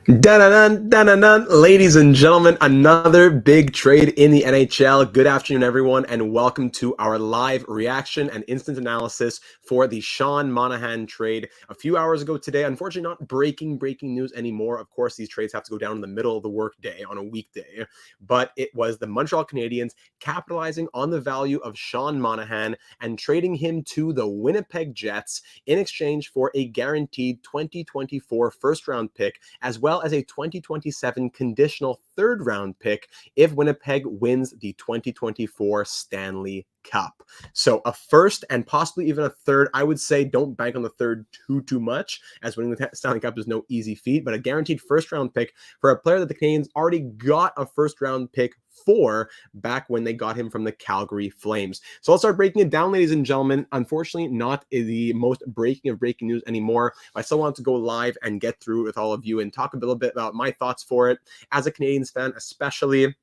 Dun-dun-dun, dun-dun-dun. Ladies and gentlemen, another big trade in the NHL. Good afternoon, everyone, and welcome to our live reaction and instant analysis for the Sean Monahan trade a few hours ago today. Unfortunately, not breaking news anymore. Of course, these trades have to go down in the middle of the workday on a weekday, but it was the Montreal Canadiens capitalizing on the value of Sean Monahan and trading him to the Winnipeg Jets in exchange for a guaranteed 2024 first-round pick, as well as a 2027 conditional third-round pick if Winnipeg wins the 2024 Stanley Cup. So a first and possibly even a third. I would say don't bank on the third too much, as winning the Stanley Cup is no easy feat, but a guaranteed first-round pick for a player that the Canadiens already got a first-round pick for back when they got him from the Calgary Flames. So I'll start breaking it down, ladies and gentlemen. Unfortunately, not the most breaking of breaking news anymore. I still want to go live and get through it with all of you and talk a little bit about my thoughts for it as a Canadiens fan, especially.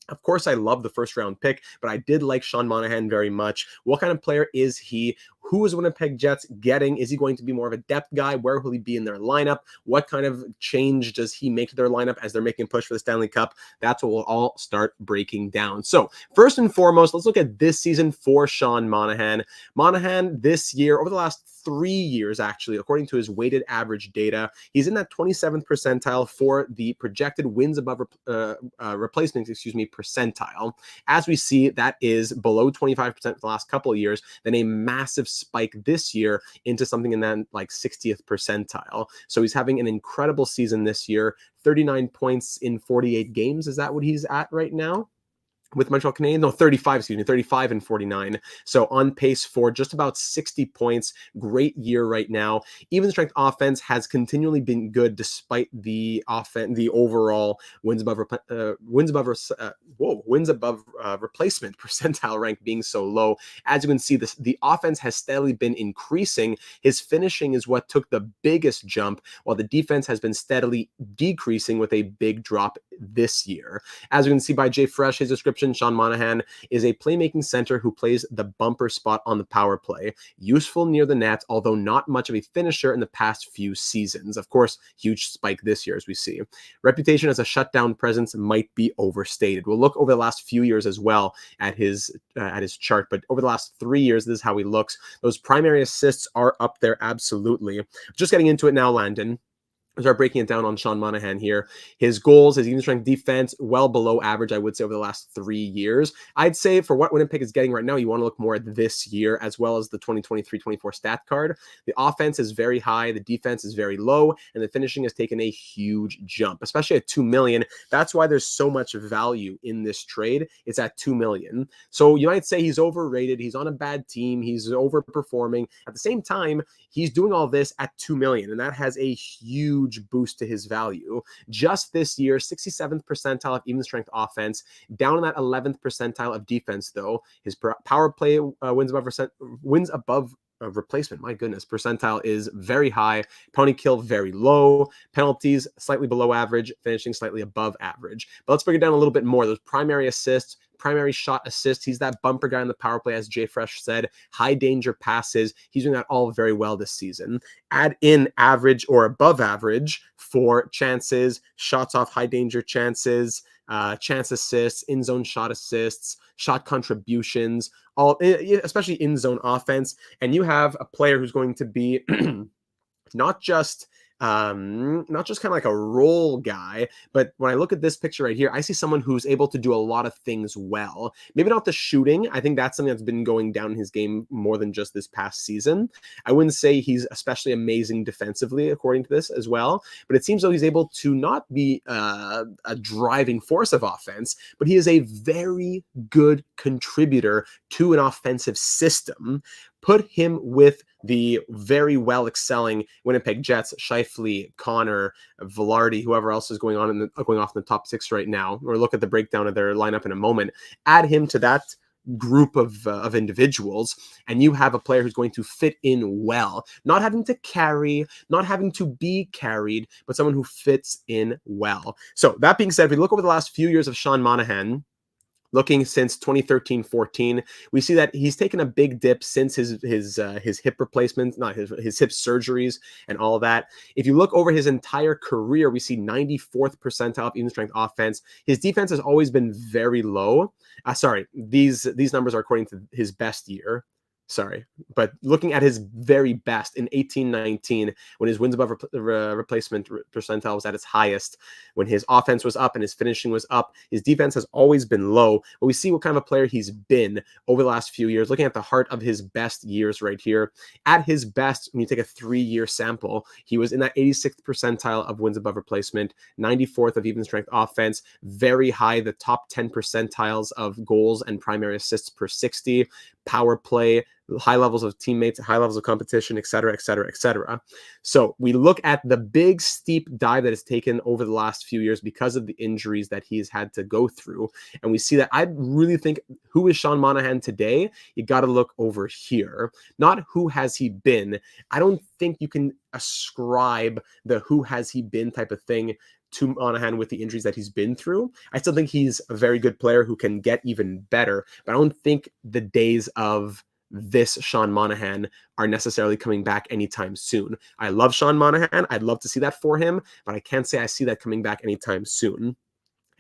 Of course, I love the first round pick, but I did like Sean Monahan very much. What kind of player is he? Who is Winnipeg Jets getting? Is he going to be more of a depth guy? Where will he be in their lineup? What kind of change does he make to their lineup as they're making a push for the Stanley Cup? That's what we'll all start breaking down. So first and foremost, let's look at this season for Sean Monahan. Monahan this year, over the last 3 years, actually, according to his weighted average data, he's in that 27th percentile for the projected wins above replacements, percentile. As we see, that is below 25% for the last couple of years, then a massive spike this year into something in that like 60th percentile. So he's having an incredible season this year, 39 points in 48 games. Is that what he's at right now? With Montreal Canadiens, no, 35 and 49. So on pace for just about 60 points. Great year right now. Even strength offense has continually been good despite the overall wins above replacement percentile rank being so low. As you can see, the offense has steadily been increasing. His finishing is what took the biggest jump, while the defense has been steadily decreasing with a big drop this year. As you can see by Jay Fresh, his description, Sean Monahan is a playmaking center who plays the bumper spot on the power play. Useful near the net, although not much of a finisher in the past few seasons. Of course, huge spike this year, as we see. Reputation as a shutdown presence might be overstated. We'll look over the last few years as well at his chart, but over the last 3 years, this is how he looks. Those primary assists are up there, absolutely. Just getting into it now, Landon. Start breaking it down on Sean Monahan here. His goals, his even strength defense, well below average, I would say, over the last 3 years. I'd say for what Winnipeg is getting right now, you want to look more at this year as well as the 2023-24 stat card. The offense is very high, the defense is very low, and the finishing has taken a huge jump, especially at $2 million. That's why there's so much value in this trade. It's at $2 million. So you might say he's overrated, he's on a bad team, he's overperforming. At the same time, he's doing all this at $2 million, and that has a huge boost to his value. Just this year, 67th percentile of even strength offense, down in that 11th percentile of defense, though. His power play wins above replacement, my goodness, percentile is very high. Penalty kill very low. Penalties slightly below average. Finishing slightly above average. But let's break it down a little bit more. Those primary assists, primary shot assists. He's that bumper guy in the power play, as Jay Fresh said. High danger passes. He's doing that all very well this season. Add in average or above average for chances, shots off high danger chances, chance assists, in zone shot assists, shot contributions, all, especially in zone offense. And you have a player who's going to be not just kind of like a role guy, but when I look at this picture right here, I see someone who's able to do a lot of things well. Maybe not the shooting. I think that's something that's been going down in his game more than just this past season. I wouldn't say he's especially amazing defensively, according to this as well, but it seems though he's able to not be a driving force of offense, but he is a very good contributor to an offensive system. Put him with the very well excelling Winnipeg Jets, Scheifele, Connor, Velarde, whoever else is going off in the top 6 right now, or look at the breakdown of their lineup in a moment. Add him to that group of individuals, and you have a player who's going to fit in well, not having to carry, not having to be carried, but someone who fits in well. So that being said, if we look over the last few years of Sean Monahan, Looking since 2013-14, we see that he's taken a big dip since his hip replacements, not his hip surgeries and all of that. If you look over his entire career, we see 94th percentile of even strength offense. His defense has always been very low. Sorry, these numbers are according to his best year. Sorry, but looking at his very best in 18-19, when his wins above replacement percentile was at its highest, when his offense was up and his finishing was up, his defense has always been low. But we see what kind of a player he's been over the last few years. Looking at the heart of his best years right here, at his best, when you take a 3-year sample, he was in that 86th percentile of wins above replacement, 94th of even strength offense, very high, the top 10 percentiles of goals and primary assists per 60, power play, high levels of teammates, high levels of competition, et cetera, et cetera, et cetera. So we look at the big steep dive that has taken over the last few years because of the injuries that he's had to go through. And we see that I really think, who is Sean Monahan today? You got to look over here, not who has he been. I don't think you can ascribe the who has he been type of thing to Monahan with the injuries that he's been through. I still think he's a very good player who can get even better, but I don't think the days of this Sean Monahan are necessarily coming back anytime soon. I love Sean Monahan. I'd love to see that for him, but I can't say I see that coming back anytime soon.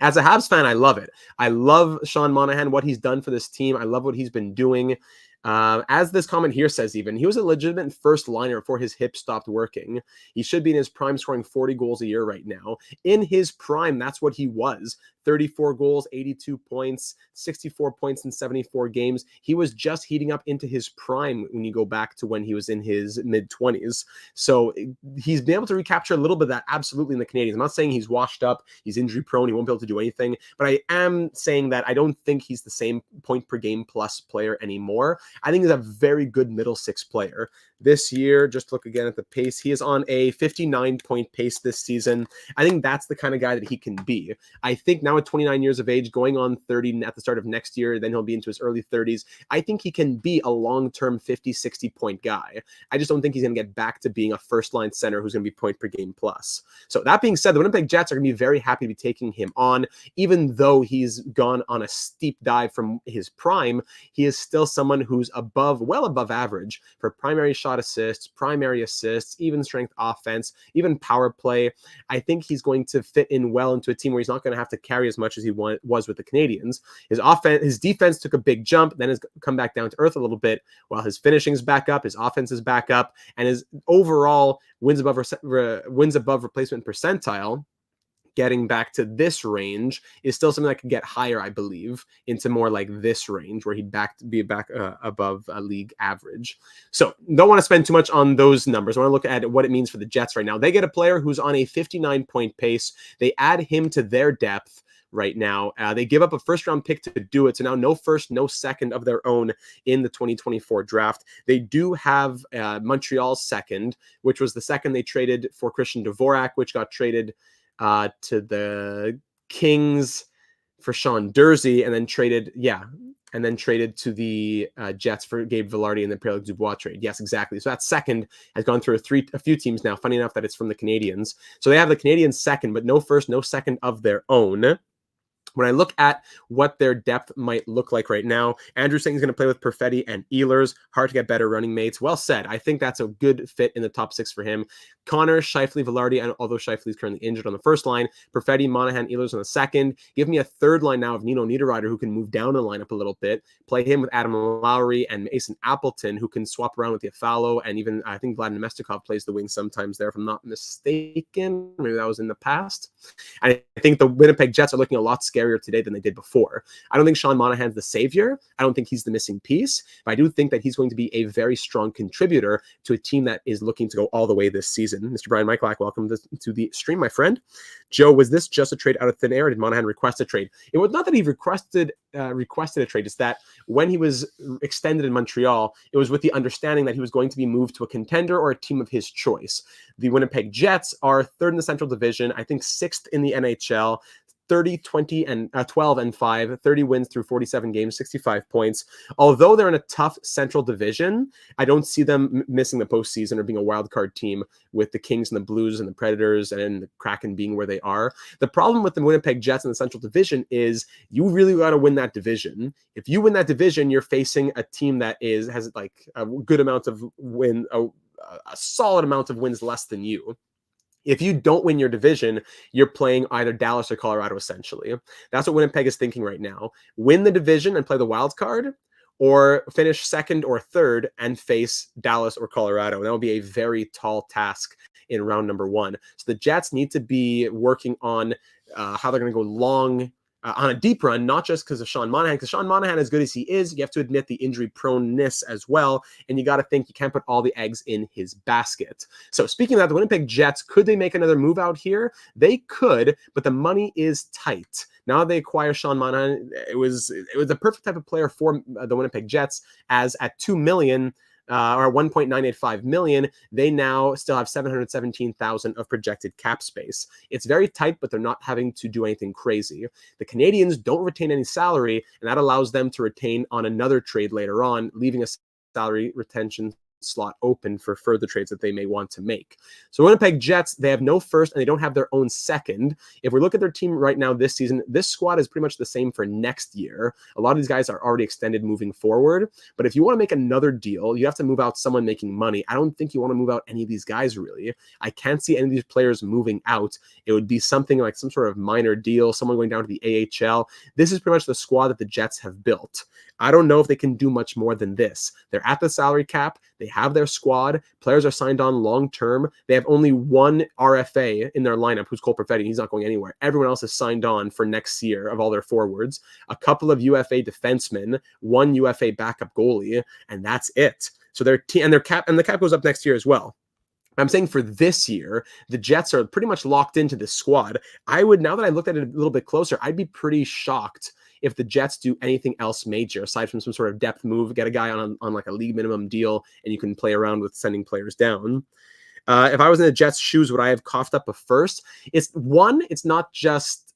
As a Habs fan, I love it. I love Sean Monahan, what he's done for this team. I love what he's been doing. As this comment here says, even, he was a legitimate first liner before his hip stopped working. He should be in his prime, scoring 40 goals a year right now. In his prime, that's what he was. 34 goals, 82 points, 64 points in 74 games. He was just heating up into his prime when you go back to when he was in his mid-20s. So he's been able to recapture a little bit of that absolutely in the Canadiens. I'm not saying he's washed up, he's injury prone, he won't be able to do anything, but I am saying that I don't think he's the same point per game plus player anymore. I think he's a very good middle six player. This year, just look again at the pace. He is on a 59-point pace this season. I think that's the kind of guy that he can be. I think now at 29 years of age, going on 30 at the start of next year, then he'll be into his early 30s. I think he can be a long-term 50, 60-point guy. I just don't think he's going to get back to being a first-line center who's going to be point per game plus. So that being said, the Winnipeg Jets are going to be very happy to be taking him on. Even though he's gone on a steep dive from his prime, he is still someone who's well above average for primary shot assists, primary assists, even strength offense, even power play. I think he's going to fit in well into a team where he's not going to have to carry as much as he was with the Canadiens. His defense took a big jump, then has come back down to earth a little bit, while his finishing is back up, his offense is back up, and his overall wins above replacement percentile, getting back to this range, is still something that could get higher, I believe, into more like this range where he'd be back above a league average. So don't want to spend too much on those numbers. I want to look at what it means for the Jets right now. They get a player who's on a 59-point pace. They add him to their depth right now. They give up a first-round pick to do it. So now no first, no second of their own in the 2024 draft. They do have Montreal's second, which was the second they traded for Christian Dvorak, which got traded to the Kings for Sean Dursey, and then traded to the Jets for Gabe Vilardi and the Pierre-Luc Dubois trade. Yes, exactly. So that second has gone through a few teams now. Funny enough that it's from the Canadiens. So they have the Canadiens second, but no first, no second of their own. When I look at what their depth might look like right now, Andrew saying he's going to play with Perfetti and Ehlers. Hard to get better running mates. Well said. I think that's a good fit in the top six for him. Connor, Scheifele, Vilardi, and although Scheifele is currently injured on the first line, Perfetti, Monahan, Ehlers on the second. Give me a third line now of Nino Niederreiter, who can move down the lineup a little bit. Play him with Adam Lowry and Mason Appleton, who can swap around with Iafallo, and even I think Vlad Nemestikov plays the wing sometimes there, if I'm not mistaken. Maybe that was in the past. And I think the Winnipeg Jets are looking a lot scarier today than they did before. I don't think Sean Monahan's the savior. I don't think he's the missing piece, but I do think that he's going to be a very strong contributor to a team that is looking to go all the way this season. Mr. Brian Michalak, welcome to the stream, my friend. Joe, was this just a trade out of thin air, or did Monahan request a trade? It was not that he requested a trade. It's that when he was extended in Montreal, it was with the understanding that he was going to be moved to a contender or a team of his choice. The Winnipeg Jets are third in the Central Division, I think sixth in the NHL, 30, 20, and 12 and 5, 30 wins through 47 games, 65 points. Although they're in a tough Central Division, I don't see them missing the postseason or being a wild card team with the Kings and the Blues and the Predators and the Kraken being where they are. The problem with the Winnipeg Jets in the Central Division is you really got to win that division. If you win that division, you're facing a team that has like a good amount of a solid amount of wins less than you. If you don't win your division, you're playing either Dallas or Colorado, essentially. That's what Winnipeg is thinking right now. Win the division and play the wild card, or finish second or third and face Dallas or Colorado. And that will be a very tall task in round number 1. So the Jets need to be working on how they're going to go long on a deep run, not just because of Sean Monahan, because Sean Monahan, as good as he is, you have to admit the injury proneness as well. And you got to think you can't put all the eggs in his basket. So speaking of that, the Winnipeg Jets, could they make another move out here? They could, but the money is tight. Now they acquire Sean Monahan. It was the perfect type of player for the Winnipeg Jets, as at $2 million, or 1.985 million, they now still have 717,000 of projected cap space. It's very tight, but they're not having to do anything crazy. The Canadiens don't retain any salary, and that allows them to retain on another trade later on, leaving a salary retention slot open for further trades that they may want to make. So Winnipeg Jets, they have no first and they don't have their own second. If we look at their team right now this season, this squad is pretty much the same for next year. A lot of these guys are already extended moving forward, but if you want to make another deal, you have to move out someone making money. I don't think you want to move out any of these guys, really. I can't see any of these players moving out. It would be something like some sort of minor deal, someone going down to the AHL. This is pretty much the squad that the Jets have built. I don't know if they can do much more than this. They're at the salary cap. They have their squad. Players are signed on long-term. They have only one RFA in their lineup, who's Cole Perfetti. He's not going anywhere. Everyone else is signed on for next year of all their forwards. A couple of UFA defensemen, one UFA backup goalie, and that's it. So their team and the cap goes up next year as well. I'm saying for this year, the Jets are pretty much locked into this squad. Now that I looked at it a little bit closer, I'd be pretty shocked if the Jets do anything else major aside from some sort of depth move, get a guy on like a league minimum deal, and you can play around with sending players down. If I was in the Jets' shoes, would I have coughed up a first? It's not just,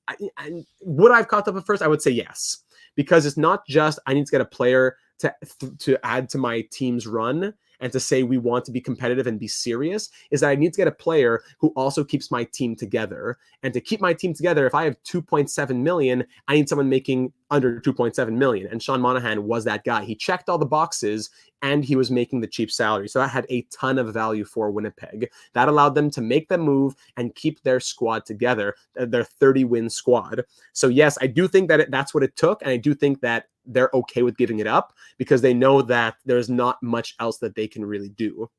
would I have coughed up a first? I would say yes, because it's not just I need to get a player to add to my team's run and to say we want to be competitive and be serious, is that I need to get a player who also keeps my team together. And to keep my team together, if I have 2.7 million, I need someone making under 2.7 million. And Sean Monahan was that guy. He checked all the boxes and he was making the cheap salary. So that had a ton of value for Winnipeg. That allowed them to make the move and keep their squad together, their 30-win squad. So yes, I do think that that's what it took. And I do think that they're okay with giving it up because they know that there's not much else that they can really do.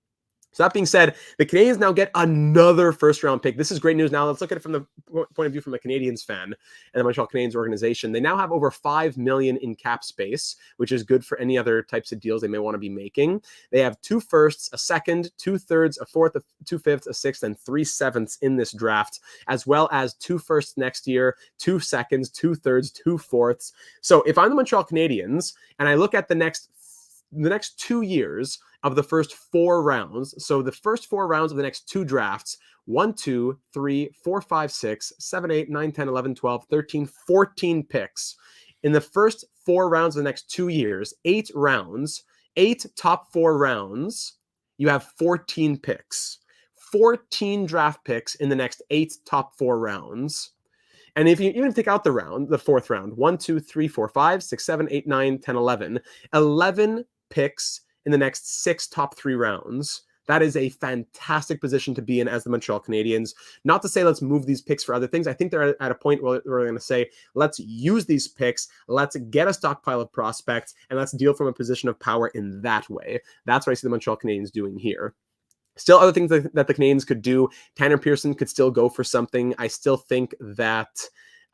So that being said, the Canadiens now get another first-round pick. This is great news. Now let's look at it from the point of view from a Canadiens fan and the Montreal Canadiens organization. They now have over $5 million in cap space, which is good for any other types of deals they may want to be making. They have 2 firsts, a second, 2 thirds, a fourth, 2 fifths, a sixth, and 3 sevenths in this draft, as well as 2 firsts next year, 2 seconds, 2 thirds, 2 fourths. So if I'm the Montreal Canadiens and I look at the next 2 years of the first 4 rounds. So the first 4 rounds of the next 2 drafts, 1, 2, 3, 4, 5, 6, 7, 8, 9, 10, 11, 12, 13, 14 picks. In the first 4 rounds of the next 2 years, 8 rounds, 8 top 4 rounds, you have 14 picks. 14 draft picks in the next 8 top 4 rounds. And if you even take out the 4th round, 1, 2, 3, 4, 5, 6, 7, 8, 9, 10, 11 picks in the next 6 top 3 rounds. That is a fantastic position to be in as the Montreal Canadiens. Not to say let's move these picks for other things. I think they're at a point where we're going to say, let's use these picks, let's get a stockpile of prospects, and let's deal from a position of power in that way. That's what I see the Montreal Canadiens doing here. Still other things that the Canadiens could do. Tanner Pearson could still go for something. I still think that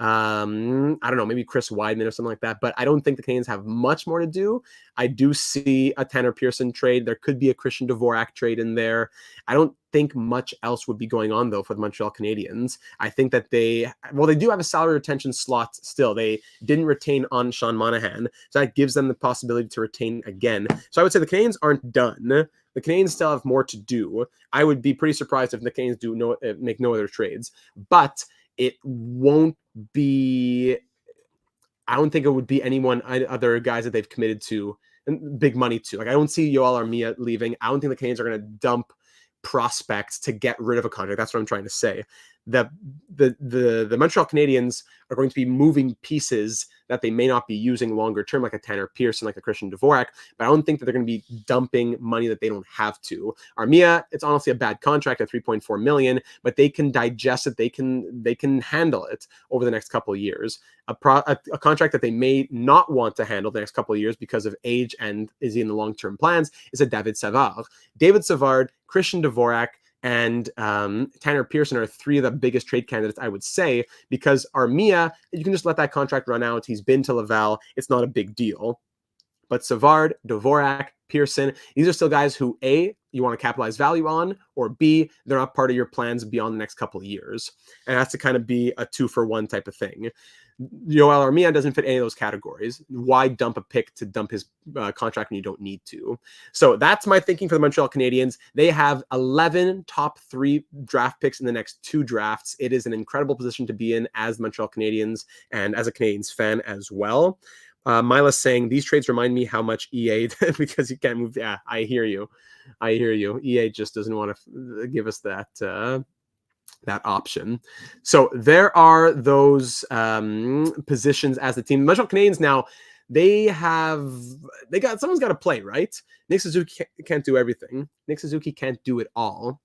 I don't know, maybe Chris Weidman or something like that, but I don't think the Canadiens have much more to do. I do see a Tanner Pearson trade. There could be a Christian Dvorak trade in there. I don't think much else would be going on, though, for the Montreal Canadiens. I think that they do have a salary retention slot still. They didn't retain on Sean Monahan, so that gives them the possibility to retain again. So I would say the Canadiens aren't done. The Canadiens still have more to do. I would be pretty surprised if the Canadiens make no other trades, but it won't be, I don't think it would be anyone other guys that they've committed to big money to. Like, I don't see Yoel Armia leaving. I don't think the Canadiens are going to dump prospects to get rid of a contract. That's what I'm trying to say. The Montreal Canadiens are going to be moving pieces that they may not be using longer term, like a Tanner Pearson, like a Christian Dvorak, but I don't think that they're going to be dumping money that they don't have to. Armia, it's honestly a bad contract at $3.4 million, but they can digest it. They can handle it over the next couple of years. A contract that they may not want to handle the next couple of years because of age and is he in the long-term plans is a David Savard. David Savard, Christian Dvorak, and Tanner Pearson are three of the biggest trade candidates, I would say, because Armia, you can just let that contract run out. He's been to Laval. It's not a big deal. But Savard, Dvorak, Pearson, these are still guys who, A, you want to capitalize value on, or B, they're not part of your plans beyond the next couple of years. And it has to kind of be a 2-for-1 type of thing. Yoel Armia doesn't fit any of those categories. Why dump a pick to dump his contract when you don't need to? So that's my thinking for the Montreal Canadiens. They have 11 top 3 draft picks in the next 2 drafts. It is an incredible position to be in as the Montreal Canadiens and as a Canadiens fan as well. Mila's saying these trades remind me how much EA because you can't move. Yeah, I hear you. EA just doesn't want to give us that option. So there are those positions as the team. The Montreal Canadiens now, someone's got to play, right? Nick Suzuki can't do everything. Nick Suzuki can't do it all.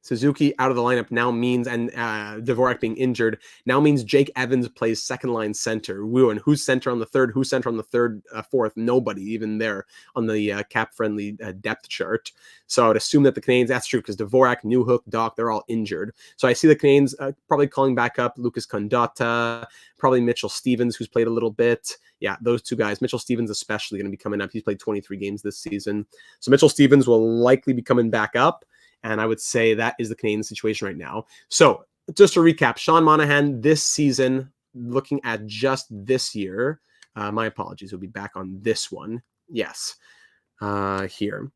Suzuki out of the lineup now means, and Dvorak being injured, now means Jake Evans plays second line center. Woo, and who's center on the third? Who's center on the third, fourth? Nobody, even there on the cap-friendly depth chart. So I would assume that the Canadiens, that's true, because Dvorak, Newhook, Doc, they're all injured. So I see the Canadiens probably calling back up Lucas Condotta, probably Mitchell Stevens, who's played a little bit. Yeah, those two guys. Mitchell Stevens especially going to be coming up. He's played 23 games this season. So Mitchell Stevens will likely be coming back up. And I would say that is the Canadian situation right now. So just to recap, Sean Monahan this season, looking at just this year, my apologies, we'll be back on this one. Yes, here.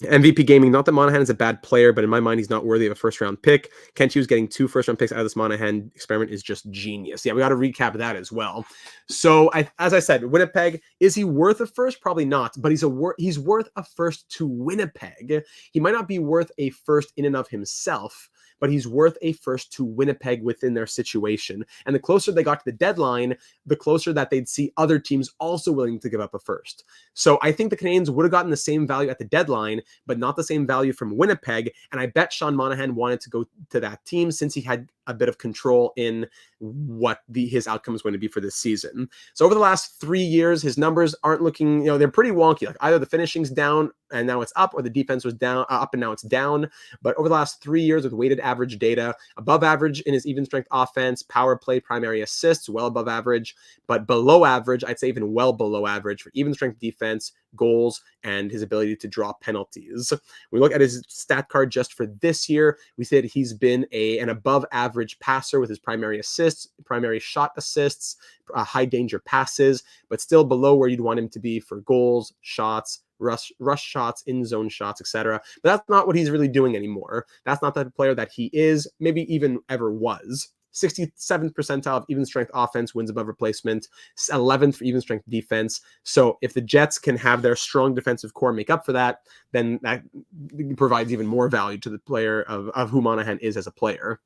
MVP Gaming, not that Monahan is a bad player, but in my mind, he's not worthy of a first-round pick. Kent Hughes getting 2 first-round picks out of this Monahan experiment is just genius. Yeah, we got to recap that as well. So, as I said, Winnipeg, is he worth a first? Probably not, but he's worth a first to Winnipeg. He might not be worth a first in and of himself, but he's worth a first to Winnipeg within their situation. And the closer they got to the deadline, the closer that they'd see other teams also willing to give up a first. So I think the Canadiens would have gotten the same value at the deadline, but not the same value from Winnipeg. And I bet Sean Monahan wanted to go to that team since he had a bit of control in what his outcome is going to be for this season. So over the last 3 years, his numbers aren't looking, they're pretty wonky. Like either the finishing's down and now it's up, or the defense was down, up and now it's down. But over the last 3 years with weighted average data, above average in his even strength offense, power play, primary assists, well above average, but below average, I'd say even well below average for even strength defense, goals, and his ability to draw penalties. We look at his stat card just for this year. We said he's been an above average passer with his primary assists, primary shot assists, high danger passes, but still below where you'd want him to be for goals, shots, rush shots, in zone shots, etc. But that's not what he's really doing anymore. That's not the player that he is, maybe even ever was. 67th percentile of even strength offense, wins above replacement, 11th for even strength defense. So if the Jets can have their strong defensive core make up for that, then that provides even more value to the player of who Monahan is as a player.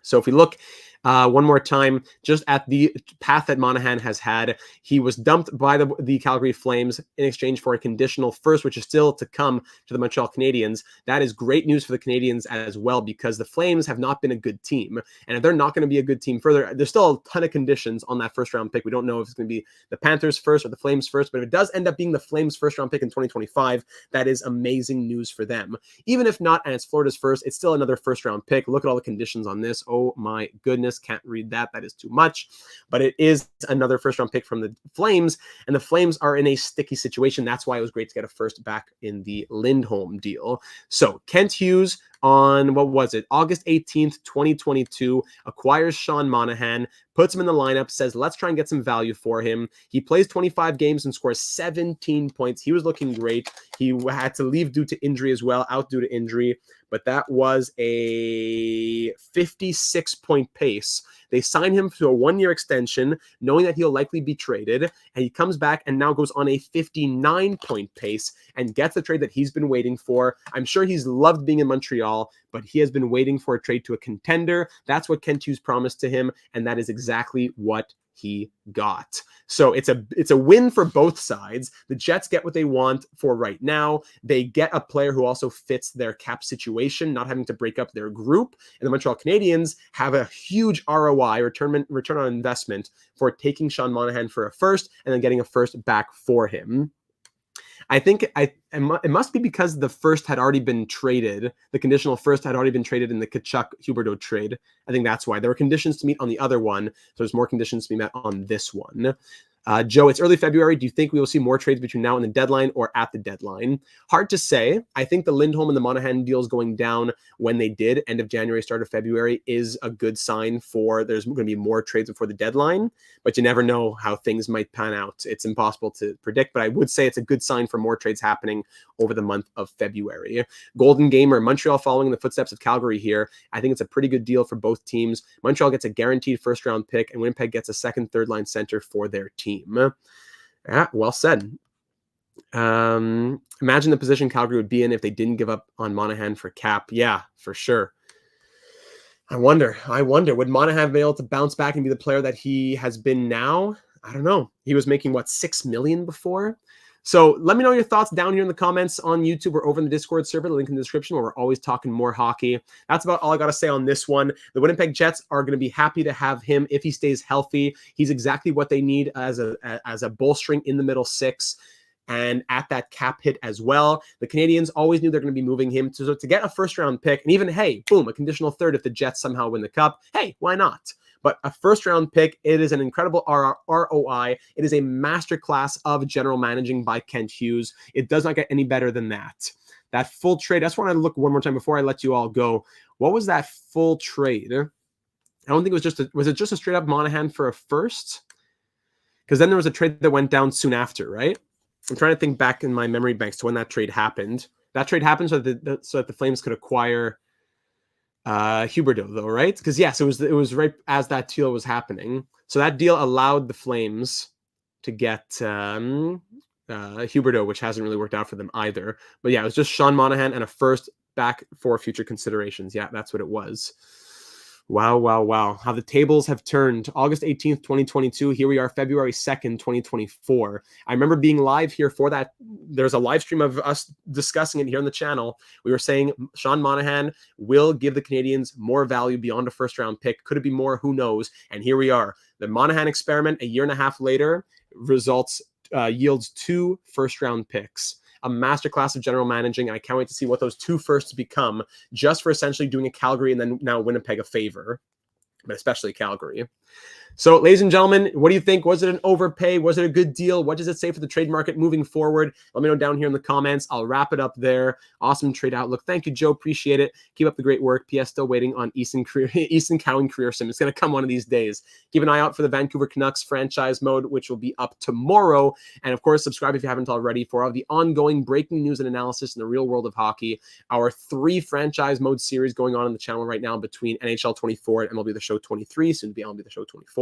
So if we look one more time, just at the path that Monahan has had, he was dumped by the Calgary Flames in exchange for a conditional first, which is still to come to the Montreal Canadiens. That is great news for the Canadiens as well, because the Flames have not been a good team. And if they're not going to be a good team further, there's still a ton of conditions on that first round pick. We don't know if it's going to be the Panthers first or the Flames first, but if it does end up being the Flames first round pick in 2025, that is amazing news for them. Even if not, and it's Florida's first, it's still another first round pick. Look at all the conditions on this. Oh my goodness. Can't read that. That is too much. But it is another first round pick from the Flames, and the Flames are in a sticky situation. That's why it was great to get a first back in the Lindholm deal. So Kent Hughes on, August 18th, 2022, acquires Sean Monahan, puts him in the lineup, says, let's try and get some value for him. He plays 25 games and scores 17 points. He was looking great. He had to leave due to injury as well, out due to injury, but that was a 56-point pace They sign him to a 1-year extension, knowing that he'll likely be traded, and he comes back and now goes on a 59-point pace and gets the trade that he's been waiting for. I'm sure he's loved being in Montreal, but he has been waiting for a trade to a contender. That's what Kent Hughes promised to him, and that is exactly what he got. So it's a win for both sides. The Jets get what they want for right now. They get a player who also fits their cap situation, not having to break up their group. And the Montreal Canadiens have a huge ROI, return on investment, for taking Sean Monahan for a first and then getting a first back for him. I think it must be because the first had already been traded. The conditional first had already been traded in the Tkachuk-Huberdeau trade. I think that's why. There were conditions to meet on the other one, so there's more conditions to be met on this one. Joe, it's early February. Do you think we will see more trades between now and the deadline or at the deadline? Hard to say. I think the Lindholm and the Monahan deals going down when they did, end of January, start of February, is a good sign for there's going to be more trades before the deadline, but you never know how things might pan out. It's impossible to predict, but I would say it's a good sign for more trades happening over the month of February. Golden Gamer, Montreal following in the footsteps of Calgary here. I think it's a pretty good deal for both teams. Montreal gets a guaranteed first-round pick, and Winnipeg gets a second, third-line center for their team. Yeah, well said. Imagine the position Calgary would be in if they didn't give up on Monahan for cap. Yeah, for sure. I wonder, would Monahan be able to bounce back and be the player that he has been now? I don't know. He was making, what, $6 million before? So let me know your thoughts down here in the comments on YouTube or over in the Discord server, the link in the description, where we're always talking more hockey. That's about all I got to say on this one. The Winnipeg Jets are going to be happy to have him if he stays healthy. He's exactly what they need as a bolstering in the middle six and at that cap hit as well. The Canadiens always knew they're going to be moving him to get a first-round pick, and even, hey, boom, a conditional third if the Jets somehow win the cup. Hey, why not? But a first-round pick, it is an incredible ROI. It is a masterclass of general managing by Kent Hughes. It does not get any better than that. That full trade, I just want to look one more time before I let you all go. What was that full trade? I don't think it was was it just a straight-up Monahan for a first? Because then there was a trade that went down soon after, right? I'm trying to think back in my memory banks to when that trade happened. That trade happened so that the Flames could acquire Huberdeau, though, right? Because yes, it was right as that deal was happening. So that deal allowed the Flames to get Huberdeau, which hasn't really worked out for them either. But yeah, it was just Sean Monahan and a first back for future considerations. Yeah, that's what it was. Wow, wow, wow. How the tables have turned. August 18th, 2022. Here we are, February 2nd, 2024. I remember being live here for that. There's a live stream of us discussing it here on the channel. We were saying Sean Monahan will give the Canadiens more value beyond a first-round pick. Could it be more? Who knows? And here we are. The Monahan experiment, a year and a half later, yields 2 first-round picks. A masterclass of general managing. I can't wait to see what those 2 firsts become, just for essentially doing a Calgary and then now Winnipeg a favor, but especially Calgary. So, ladies and gentlemen, what do you think? Was it an overpay? Was it a good deal? What does it say for the trade market moving forward? Let me know down here in the comments. I'll wrap it up there. Awesome trade outlook. Thank you, Joe. Appreciate it. Keep up the great work. PS still waiting on Easton Cowan career sim. It's going to come one of these days. Keep an eye out for the Vancouver Canucks franchise mode, which will be up tomorrow. And of course, subscribe if you haven't already for all the ongoing breaking news and analysis in the real world of hockey. Our 3 franchise mode series going on the channel right now between NHL 24 and MLB The Show 23, soon to be MLB The Show 24.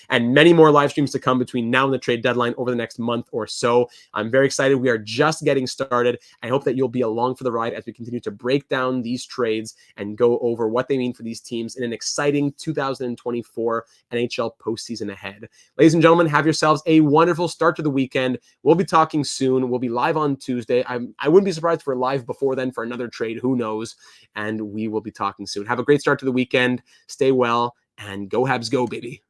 And many more live streams to come between now and the trade deadline over the next month or so. I'm very excited. We are just getting started. I hope that you'll be along for the ride as we continue to break down these trades and go over what they mean for these teams in an exciting 2024 NHL postseason ahead. Ladies and gentlemen, have yourselves a wonderful start to the weekend. We'll be talking soon. We'll be live on Tuesday. I wouldn't be surprised if we're live before then for another trade. Who knows? And we will be talking soon. Have a great start to the weekend. Stay well and go Habs go, baby.